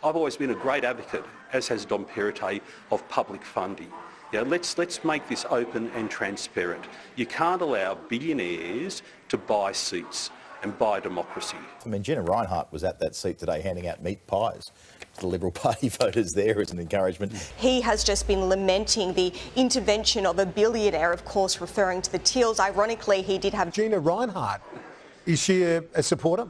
I've always been a great advocate, as has Dom Perrottet, of public funding. Let's make this open and transparent. You can't allow billionaires to buy seats and buy democracy. I mean, Gina Rinehart was at that seat today handing out meat pies to the Liberal Party voters there as an encouragement. He has just been lamenting the intervention of a billionaire, of course, referring to the Teals. Ironically, he did have... Gina Rinehart, is she a supporter?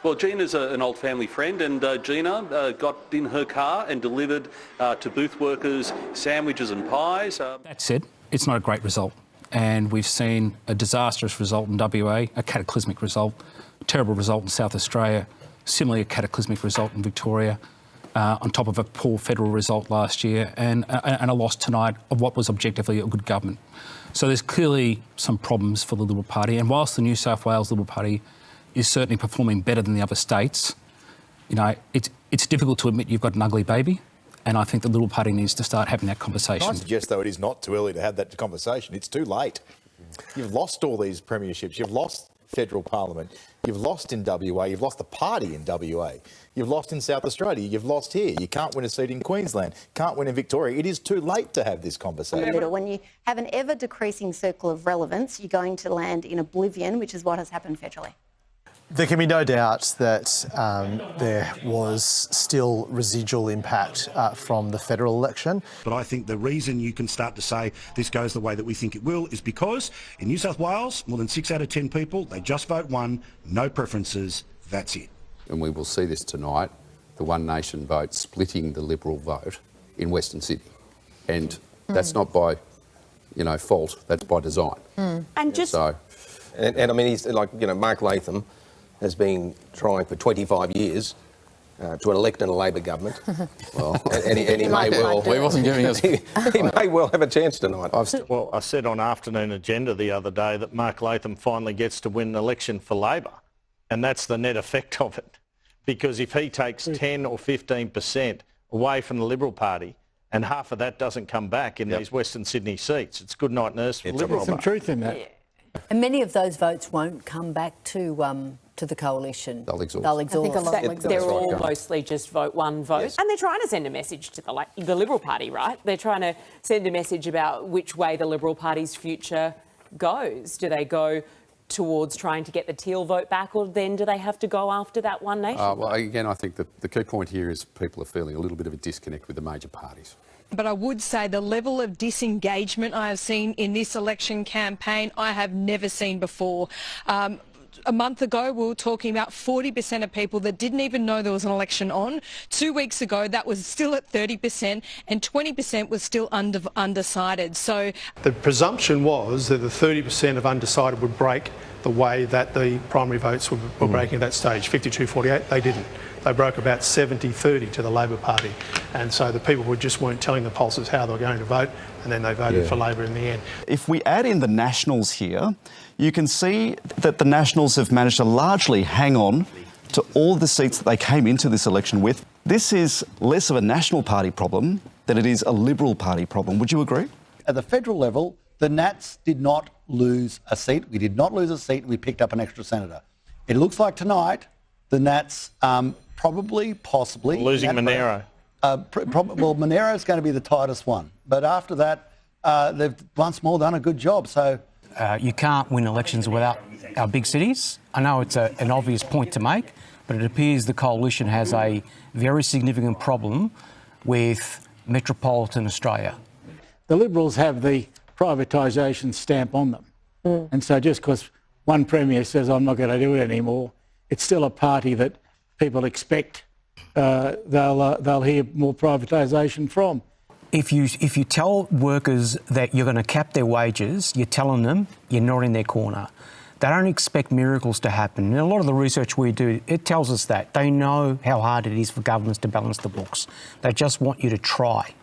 Well, Gina's an old family friend, and Gina got in her car and delivered to booth workers sandwiches and pies. That said, it's not a great result. And we've seen a disastrous result in WA, a cataclysmic result, a terrible result in South Australia, similarly a cataclysmic result in Victoria, on top of a poor federal result last year, and a loss tonight of what was objectively a good government. So there's clearly some problems for the Liberal Party, and whilst the New South Wales Liberal Party is certainly performing better than the other states, you know, it's difficult to admit you've got an ugly baby, and I think the Liberal Party needs to start having that conversation. I suggest, though, it is not too early to have that conversation. It's too late. You've lost all these premierships. You've lost federal parliament. You've lost in WA. You've lost the party in WA. You've lost in South Australia. You've lost here. You can't win a seat in Queensland. Can't win in Victoria. It is too late to have this conversation. When you have an ever-decreasing circle of relevance, you're going to land in oblivion, which is what has happened federally. There can be no doubt that there was still residual impact from the federal election. But I think the reason you can start to say this goes the way that we think it will is because in New South Wales, more than 6 out of 10 people, they just vote one, no preferences, that's it. And we will see this tonight, the One Nation vote splitting the Liberal vote in Western Sydney. And that's not by, fault, that's by design. And just... So, and I mean, he's like, Mark Latham has been trying for 25 years to elect a Labor government. Well, and he may well... He wasn't giving us... he may well have a chance tonight. Well, I said on Afternoon Agenda the other day that Mark Latham finally gets to win an election for Labor, and that's the net effect of it. Because if he takes 10 or 15% away from the Liberal Party, and half of that doesn't come back in these Western Sydney seats, it's good night nurse for Liberal. There's some truth in that. Yeah. And many of those votes won't come back to the coalition. They'll exhaust. They'll exhaust. I think a lot will exhaust. They're all mostly just vote one vote. Yes. And they're trying to send a message to the Liberal Party, right? They're trying to send a message about which way the Liberal Party's future goes. Do they go towards trying to get the Teal vote back, or then do they have to go after that One Nation vote? Well, again, I think the key point here is people are feeling a little bit of a disconnect with the major parties. But I would say the level of disengagement I have seen in this election campaign, I have never seen before. A month ago, we were talking about 40% of people that didn't even know there was an election on. 2 weeks ago, that was still at 30%, and 20% was still undecided. So The presumption was that the 30% of undecided would break the way that the primary votes were breaking at that stage, 52-48. They didn't. They broke about 70-30 to the Labor Party. And so the people weren't telling the pollsters how they were going to vote, and then they voted for Labor in the end. If we add in the Nationals here, you can see that the Nationals have managed to largely hang on to all the seats that they came into this election with. This is less of a National Party problem than it is a Liberal Party problem. Would you agree? At the federal level, the Nats did not lose a seat. We did not lose a seat. We picked up an extra senator. It looks like tonight the Nats possibly... Losing Monero. Well, Monero's going to be the tightest one. But after that, they've once more done a good job. So You can't win elections without our big cities. I know it's an obvious point to make, but it appears the coalition has a very significant problem with metropolitan Australia. The Liberals have the privatisation stamp on them. And so just because one Premier says, I'm not going to do it anymore, it's still a party that people expect they'll hear more privatisation from. If you tell workers that you're going to cap their wages, you're telling them you're not in their corner. They don't expect miracles to happen. And a lot of the research we do, it tells us that. They know how hard it is for governments to balance the books. They just want you to try.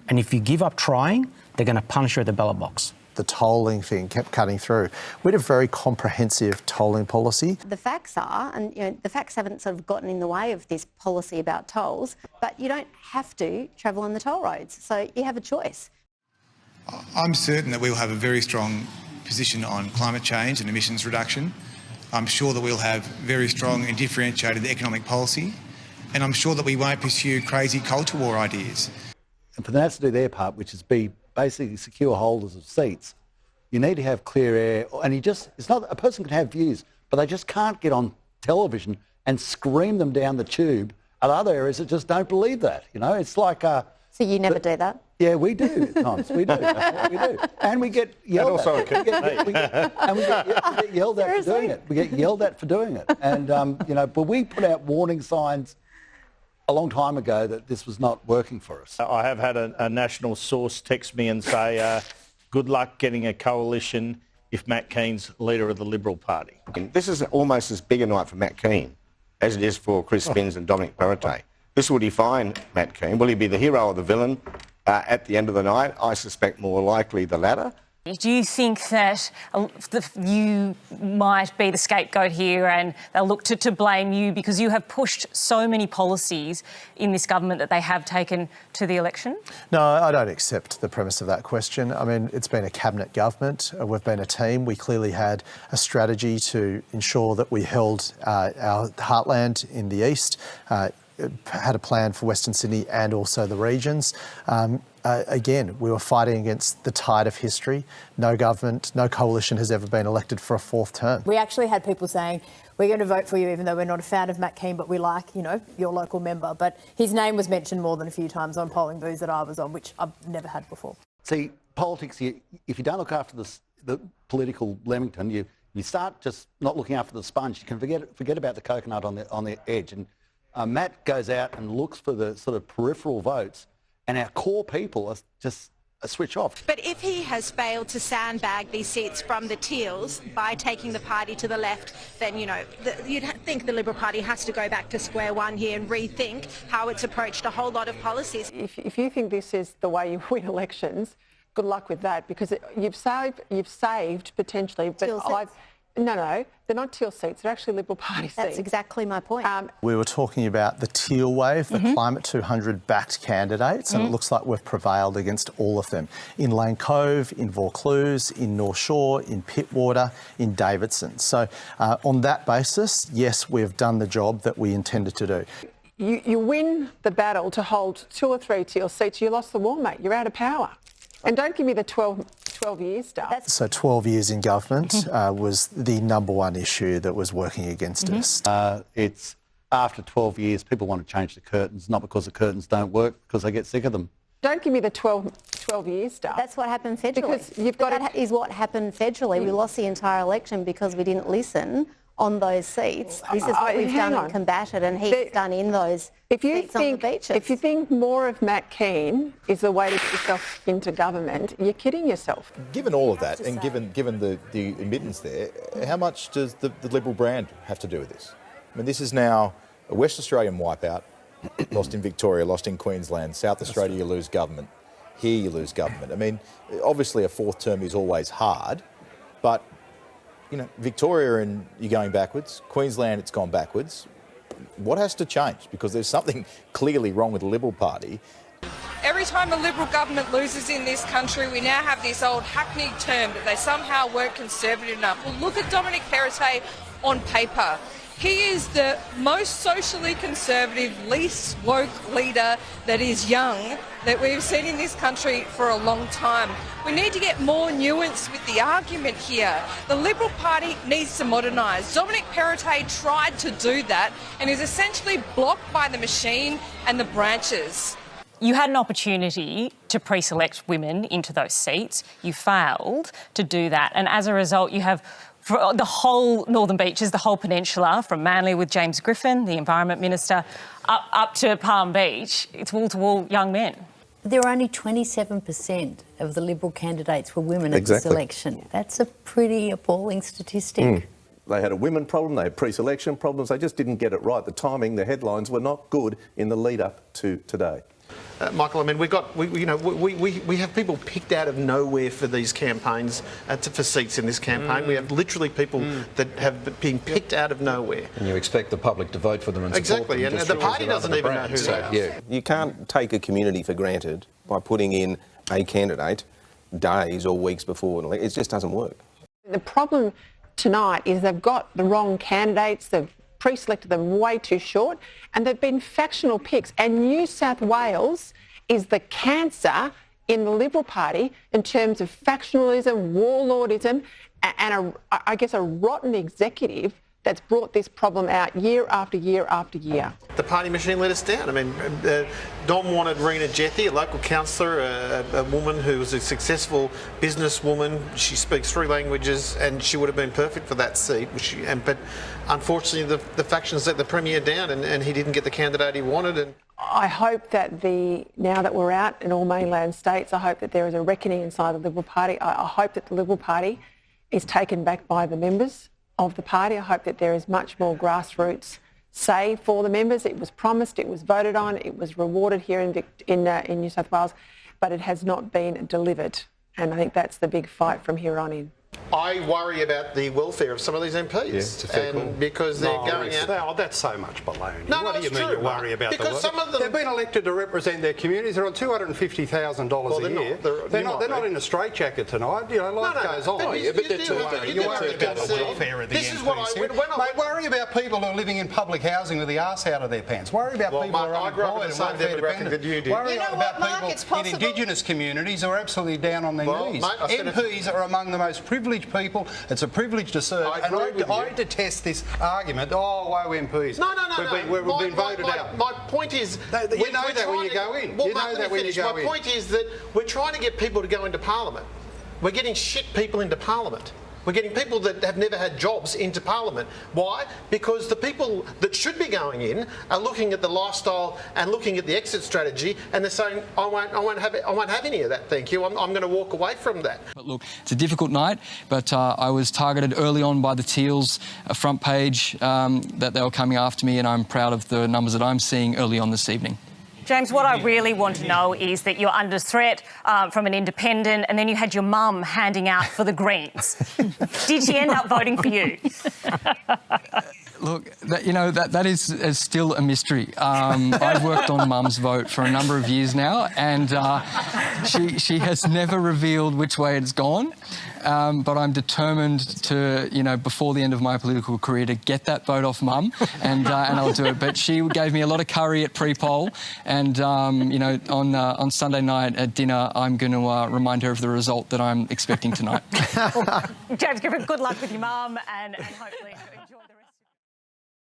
And if you give up trying, they're going to punish you at the ballot box. The tolling thing kept cutting through. We had a very comprehensive tolling policy. The facts are, and the facts haven't sort of gotten in the way of this policy about tolls, but you don't have to travel on the toll roads, so you have a choice. I'm certain that we'll have a very strong position on climate change and emissions reduction. I'm sure that we'll have very strong and differentiated economic policy. and I'm sure that we won't pursue crazy culture war ideas. And for the Nats to do their part, which is be basically secure holders of seats, you need to have clear air. And it's not, a person can have views, but they just can't get on television and scream them down the tube at other areas that just don't believe that. You know, it's like... So you never do that? Yeah, we do at times. We do. We do. And we get yelled at. We get yelled at for doing it. We get yelled at for doing it. And, but we put out warning signs a long time ago that this was not working for us. I have had a national source text me and say, good luck getting a coalition if Matt Kean's leader of the Liberal Party. This is almost as big a night for Matt Kean as it is for Chris Spins and Dominic Perrottet. This will define Matt Kean. Will he be the hero or the villain at the end of the night? I suspect more likely the latter. Do you think that you might be the scapegoat here and they'll look to blame you because you have pushed so many policies in this government that they have taken to the election? No, I don't accept the premise of that question. I mean, it's been a cabinet government. We've been a team. We clearly had a strategy to ensure that we held our heartland in the east, had a plan for Western Sydney and also the regions. Again, we were fighting against the tide of history. No government, no coalition has ever been elected for a fourth term. We actually had people saying, we're going to vote for you even though we're not a fan of Matt Kean, but we like, your local member. But his name was mentioned more than a few times on polling booths that I was on, which I've never had before. See, politics, if you don't look after the political Leamington, you start just not looking after the sponge. You can forget about the coconut on the edge. And Matt goes out and looks for the sort of peripheral votes, and our core people are just a switch off. But if he has failed to sandbag these seats from the Teals by taking the party to the left, then, you'd think the Liberal Party has to go back to square one here and rethink how it's approached a whole lot of policies. If you think this is the way you win elections, good luck with that, because you've saved potentially, but No, they're not Teal seats. They're actually Liberal Party seats. That's exactly my point. We were talking about the Teal wave, the Climate 200 backed candidates, and it looks like we've prevailed against all of them. In Lane Cove, in Vaucluse, in North Shore, in Pittwater, in Davidson. So on that basis, yes, we've done the job that we intended to do. You win the battle to hold 2 or 3 Teal seats, you lost the war, mate. You're out of power. And don't give me the 12-year stuff. So 12 years in government was the number one issue that was working against us. It's after 12 years, people want to change the curtains, not because the curtains don't work, because they get sick of them. Don't give me the 12-year stuff. That's what happened federally. Because that is what happened federally. We lost the entire election because we didn't listen on those seats. This is what we've done and combated, and he's done in those seats on the beaches. If you think more of Matt Kean is the way to get yourself into government, you're kidding yourself. Given all of that, and given the admittance there, how much does the Liberal brand have to do with this? I mean, this is now a West Australian wipeout, lost in Victoria, lost in Queensland. South Australia, you lose government. Here you lose government. I mean, obviously a fourth term is always hard, but Victoria, and you're going backwards. Queensland, it's gone backwards. What has to change? Because there's something clearly wrong with the Liberal Party. Every time a Liberal government loses in this country, we now have this old hackneyed term that they somehow weren't conservative enough. Well, look at Dominic Perrottet on paper. He is the most socially conservative, least woke leader that is young that we've seen in this country for a long time. We need to get more nuance with the argument here. The Liberal Party needs to modernise. Dominic Perrottet tried to do that and is essentially blocked by the machine and the branches. You had an opportunity to pre-select women into those seats. You failed to do that. And as a result, you have for the whole Northern Beaches, the whole peninsula, from Manly with James Griffin, the Environment Minister, up to Palm Beach, it's wall-to-wall young men. There were only 27% of the Liberal candidates were women at this election. That's a pretty appalling statistic. They had a women problem, they had pre-selection problems, they just didn't get it right. The timing, the headlines were not good in the lead-up to today. Michael, I mean, we have people picked out of nowhere for these campaigns, for seats in this campaign. We have literally people that have been picked out of nowhere. And you expect the public to vote for them and support them. Exactly, and the party doesn't even know who they are. Yeah, you can't take a community for granted by putting in a candidate days or weeks before an election. It just doesn't work. The problem tonight is they've got the wrong candidates, they've pre-selected them way too short, and they've been factional picks. And New South Wales is the cancer in the Liberal Party in terms of factionalism, warlordism, and I guess a rotten executive that's brought this problem out year after year after year. The party machine let us down. I mean, Dom wanted Rena Jethy, a local councillor, a woman who was a successful businesswoman. She speaks 3 languages and she would have been perfect for that seat. But unfortunately, the factions let the Premier down and he didn't get the candidate he wanted. And I hope that now that we're out in all mainland states, I hope that there is a reckoning inside the Liberal Party. I hope that the Liberal Party is taken back by the members of the party. I hope that there is much more grassroots say for the members. It was promised, it was voted on, it was rewarded here in New South Wales, but it has not been delivered. And I think that's the big fight from here on in. I worry about the welfare of some of these MPs, because they're going out. No, that's so much baloney. No, what do you mean you worry about because some of them they've been elected to represent their communities. They're on $250,000 a year. They're not in a straitjacket tonight. You know, life goes on. But you worry about the welfare of the MPs. Mate, worry about people who are living in public housing with the arse out of their pants. Worry about people who are unemployed and welfare dependent. Worry about people in Indigenous communities who are absolutely down on their knees. MPs are among the most privileged people. It's a privilege to serve. I detest this argument, oh, woe MPs. No. We've been voted out. My point is... You know that when you go in. My point is that we're trying to get people to go into Parliament. We're getting shit people into Parliament. We're getting people that have never had jobs into Parliament. Why? Because the people that should be going in are looking at the lifestyle and looking at the exit strategy, and they're saying, I won't have any of that, thank you. I'm going to walk away from that. But look, it's a difficult night, but I was targeted early on by the Teals front page that they were coming after me, and I'm proud of the numbers that I'm seeing early on this evening. James, what I really want to know is that you're under threat from an independent, and then you had your mum handing out for the Greens. Did she end up voting for you? Look, that is still a mystery. I've worked on Mum's vote for a number of years now, and she has never revealed which way it's gone. But I'm determined to, before the end of my political career, to get that vote off Mum, and I'll do it. But she gave me a lot of curry at pre-poll, and on Sunday night at dinner, I'm going to remind her of the result that I'm expecting tonight. James Griffin, good luck with your mum, and hopefully.